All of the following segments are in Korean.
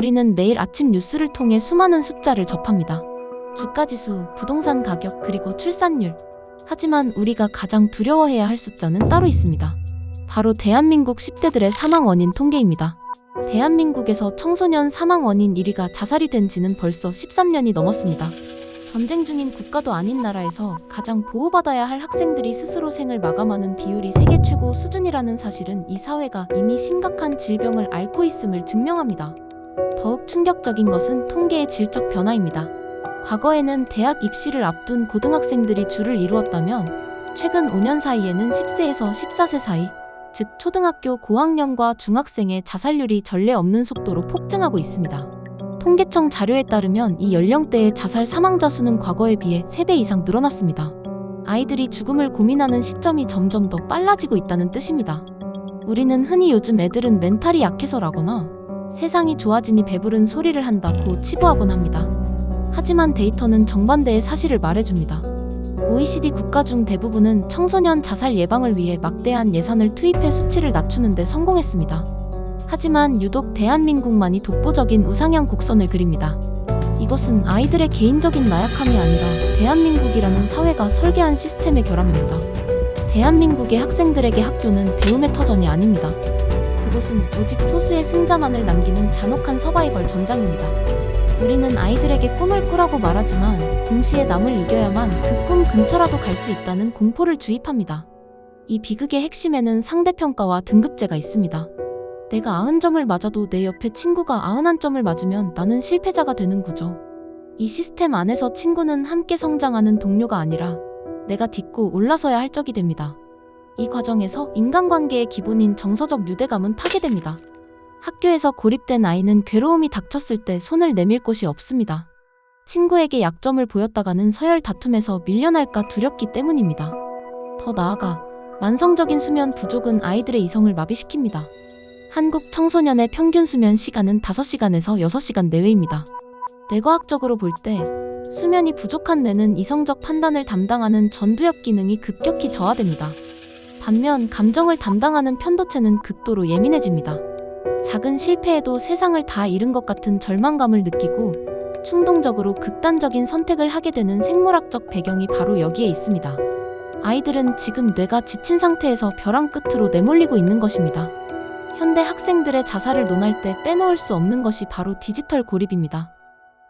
우리는 매일 아침 뉴스를 통해 수많은 숫자를 접합니다. 주가지수, 부동산 가격, 그리고 출산율. 하지만 우리가 가장 두려워해야 할 숫자는 따로 있습니다. 바로 대한민국 10대들의 사망 원인 통계입니다. 대한민국에서 청소년 사망 원인 1위가 자살이 된 지는 벌써 13년이 넘었습니다. 전쟁 중인 국가도 아닌 나라에서 가장 보호받아야 할 학생들이 스스로 생을 마감하는 비율이 세계 최고 수준이라는 사실은 이 사회가 이미 심각한 질병을 앓고 있음을 증명합니다. 더욱 충격적인 것은 통계의 질적 변화입니다. 과거에는 대학 입시를 앞둔 고등학생들이 주를 이루었다면 최근 5년 사이에는 10세에서 14세 사이, 즉 초등학교 고학년과 중학생의 자살률이 전례 없는 속도로 폭증하고 있습니다. 통계청 자료에 따르면 이 연령대의 자살 사망자 수는 과거에 비해 3배 이상 늘어났습니다. 아이들이 죽음을 고민하는 시점이 점점 더 빨라지고 있다는 뜻입니다. 우리는 흔히 요즘 애들은 멘탈이 약해서라거나 세상이 좋아지니 배부른 소리를 한다고 치부하곤 합니다. 하지만 데이터는 정반대의 사실을 말해줍니다. OECD 국가 중 대부분은 청소년 자살 예방을 위해 막대한 예산을 투입해 수치를 낮추는 데 성공했습니다. 하지만 유독 대한민국만이 독보적인 우상향 곡선을 그립니다. 이것은 아이들의 개인적인 나약함이 아니라 대한민국이라는 사회가 설계한 시스템의 결함입니다. 대한민국의 학생들에게 학교는 배움의 터전이 아닙니다. 그곳은 오직 소수의 승자만을 남기는 잔혹한 서바이벌 전장입니다. 우리는 아이들에게 꿈을 꾸라고 말하지만 동시에 남을 이겨야만 그 꿈 근처라도 갈 수 있다는 공포를 주입합니다. 이 비극의 핵심에는 상대평가와 등급제가 있습니다. 내가 90점을 맞아도 내 옆에 친구가 91점을 맞으면 나는 실패자가 되는 구조. 이 시스템 안에서 친구는 함께 성장하는 동료가 아니라 내가 딛고 올라서야 할 적이 됩니다. 이 과정에서 인간관계의 기본인 정서적 유대감은 파괴됩니다. 학교에서 고립된 아이는 괴로움이 닥쳤을 때 손을 내밀 곳이 없습니다. 친구에게 약점을 보였다가는 서열 다툼에서 밀려날까 두렵기 때문입니다. 더 나아가 만성적인 수면 부족은 아이들의 이성을 마비시킵니다. 한국 청소년의 평균 수면 시간은 5시간에서 6시간 내외입니다. 뇌과학적으로 볼 때 수면이 부족한 뇌는 이성적 판단을 담당하는 전두엽 기능이 급격히 저하됩니다. 반면 감정을 담당하는 편도체는 극도로 예민해집니다. 작은 실패에도 세상을 다 잃은 것 같은 절망감을 느끼고 충동적으로 극단적인 선택을 하게 되는 생물학적 배경이 바로 여기에 있습니다. 아이들은 지금 뇌가 지친 상태에서 벼랑 끝으로 내몰리고 있는 것입니다. 현대 학생들의 자살을 논할 때 빼놓을 수 없는 것이 바로 디지털 고립입니다.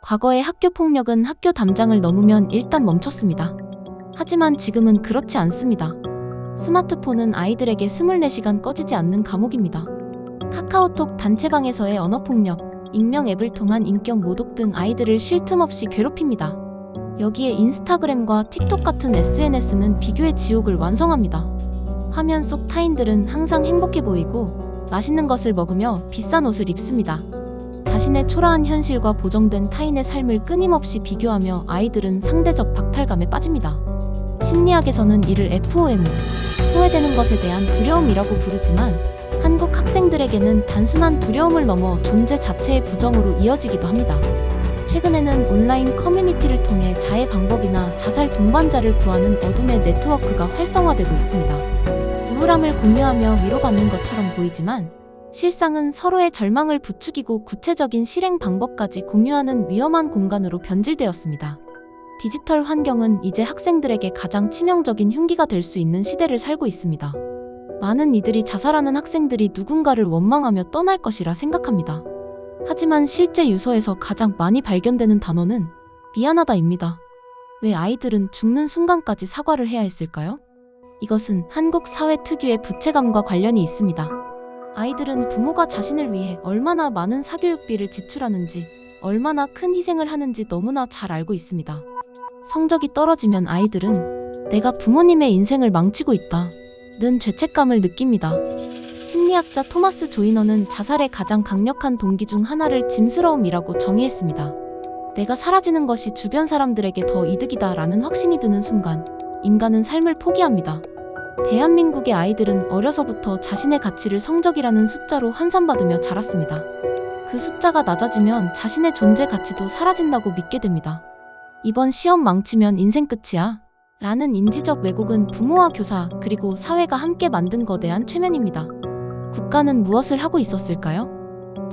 과거의 학교 폭력은 학교 담장을 넘으면 일단 멈췄습니다. 하지만 지금은 그렇지 않습니다. 스마트폰은 아이들에게 24시간 꺼지지 않는 감옥입니다. 카카오톡 단체방에서의 언어폭력, 익명 앱을 통한 인격 모독 등 아이들을 쉴 틈 없이 괴롭힙니다. 여기에 인스타그램과 틱톡 같은 SNS는 비교의 지옥을 완성합니다. 화면 속 타인들은 항상 행복해 보이고 맛있는 것을 먹으며 비싼 옷을 입습니다. 자신의 초라한 현실과 보정된 타인의 삶을 끊임없이 비교하며 아이들은 상대적 박탈감에 빠집니다. 심리학에서는 이를 FOMO, 소외되는 것에 대한 두려움이라고 부르지만 한국 학생들에게는 단순한 두려움을 넘어 존재 자체의 부정으로 이어지기도 합니다. 최근에는 온라인 커뮤니티를 통해 자해 방법이나 자살 동반자를 구하는 어둠의 네트워크가 활성화되고 있습니다. 우울함을 공유하며 위로받는 것처럼 보이지만 실상은 서로의 절망을 부추기고 구체적인 실행 방법까지 공유하는 위험한 공간으로 변질되었습니다. 디지털 환경은 이제 학생들에게 가장 치명적인 흉기가 될 수 있는 시대를 살고 있습니다. 많은 이들이 자살하는 학생들이 누군가를 원망하며 떠날 것이라 생각합니다. 하지만 실제 유서에서 가장 많이 발견되는 단어는 미안하다입니다. 왜 아이들은 죽는 순간까지 사과를 해야 했을까요? 이것은 한국 사회 특유의 부채감과 관련이 있습니다. 아이들은 부모가 자신을 위해 얼마나 많은 사교육비를 지출하는지, 얼마나 큰 희생을 하는지 너무나 잘 알고 있습니다. 성적이 떨어지면 아이들은 내가 부모님의 인생을 망치고 있다 는 죄책감을 느낍니다. 심리학자 토마스 조이너는 자살의 가장 강력한 동기 중 하나를 짐스러움이라고 정의했습니다. 내가 사라지는 것이 주변 사람들에게 더 이득이다 라는 확신이 드는 순간 인간은 삶을 포기합니다. 대한민국의 아이들은 어려서부터 자신의 가치를 성적이라는 숫자로 환산받으며 자랐습니다. 그 숫자가 낮아지면 자신의 존재 가치도 사라진다고 믿게 됩니다. 이번 시험 망치면 인생 끝이야 라는 인지적 왜곡은 부모와 교사 그리고 사회가 함께 만든 거대한 최면입니다. 국가는 무엇을 하고 있었을까요?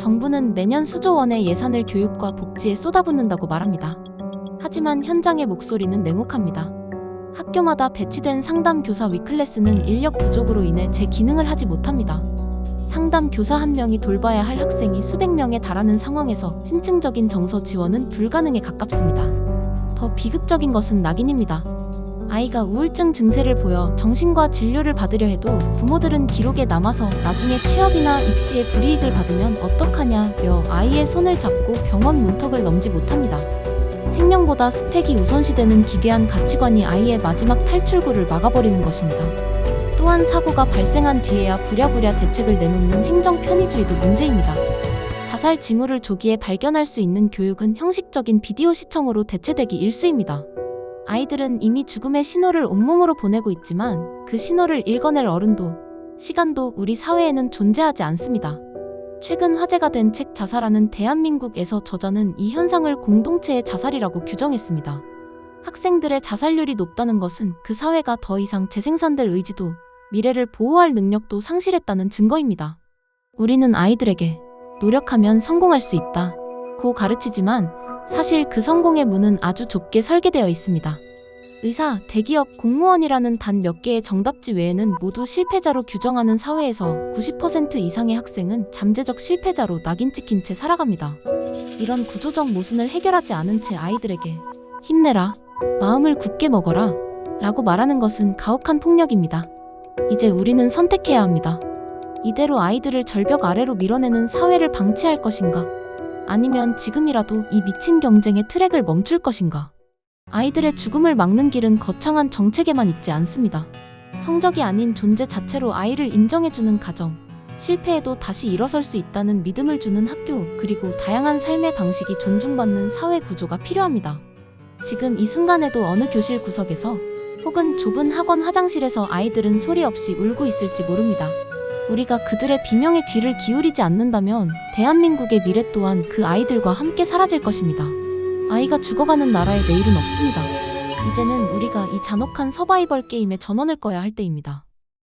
정부는 매년 수조 원의 예산을 교육과 복지에 쏟아붓는다고 말합니다. 하지만 현장의 목소리는 냉혹합니다. 학교마다 배치된 상담 교사 위클래스는 인력 부족으로 인해 제 기능을 하지 못합니다. 상담 교사 한 명이 돌봐야 할 학생이 수백 명에 달하는 상황에서 심층적인 정서 지원은 불가능에 가깝습니다. 더 비극적인 것은 낙인입니다. 아이가 우울증 증세를 보여 정신과 진료를 받으려 해도 부모들은 기록에 남아서 나중에 취업이나 입시에 불이익을 받으면 어떡하냐며 아이의 손을 잡고 병원 문턱을 넘지 못합니다. 생명보다 스펙이 우선시되는 기괴한 가치관이 아이의 마지막 탈출구를 막아버리는 것입니다. 또한 사고가 발생한 뒤에야 부랴부랴 대책을 내놓는 행정 편의주의도 문제입니다. 자살 징후를 조기에 발견할 수 있는 교육은 형식적인 비디오 시청으로 대체되기 일쑤입니다. 아이들은 이미 죽음의 신호를 온몸으로 보내고 있지만 그 신호를 읽어낼 어른도 시간도 우리 사회에는 존재하지 않습니다. 최근 화제가 된 책 자살하는 대한민국에서 저자는 이 현상을 공동체의 자살이라고 규정했습니다. 학생들의 자살률이 높다는 것은 그 사회가 더 이상 재생산될 의지도 미래를 보호할 능력도 상실했다는 증거입니다. 우리는 아이들에게 노력하면 성공할 수 있다고 가르치지만 사실 그 성공의 문은 아주 좁게 설계되어 있습니다. 의사, 대기업, 공무원이라는 단 몇 개의 정답지 외에는 모두 실패자로 규정하는 사회에서 90% 이상의 학생은 잠재적 실패자로 낙인 찍힌 채 살아갑니다. 이런 구조적 모순을 해결하지 않은 채 아이들에게 힘내라, 마음을 굳게 먹어라 라고 말하는 것은 가혹한 폭력입니다. 이제 우리는 선택해야 합니다. 이대로 아이들을 절벽 아래로 밀어내는 사회를 방치할 것인가? 아니면 지금이라도 이 미친 경쟁의 트랙을 멈출 것인가? 아이들의 죽음을 막는 길은 거창한 정책에만 있지 않습니다. 성적이 아닌 존재 자체로 아이를 인정해주는 가정, 실패해도 다시 일어설 수 있다는 믿음을 주는 학교, 그리고 다양한 삶의 방식이 존중받는 사회 구조가 필요합니다. 지금 이 순간에도 어느 교실 구석에서 혹은 좁은 학원 화장실에서 아이들은 소리 없이 울고 있을지 모릅니다. 우리가 그들의 비명에 귀를 기울이지 않는다면 대한민국의 미래 또한 그 아이들과 함께 사라질 것입니다. 아이가 죽어가는 나라에 내일은 없습니다. 이제는 우리가 이 잔혹한 서바이벌 게임에 전원을 꺼야 할 때입니다.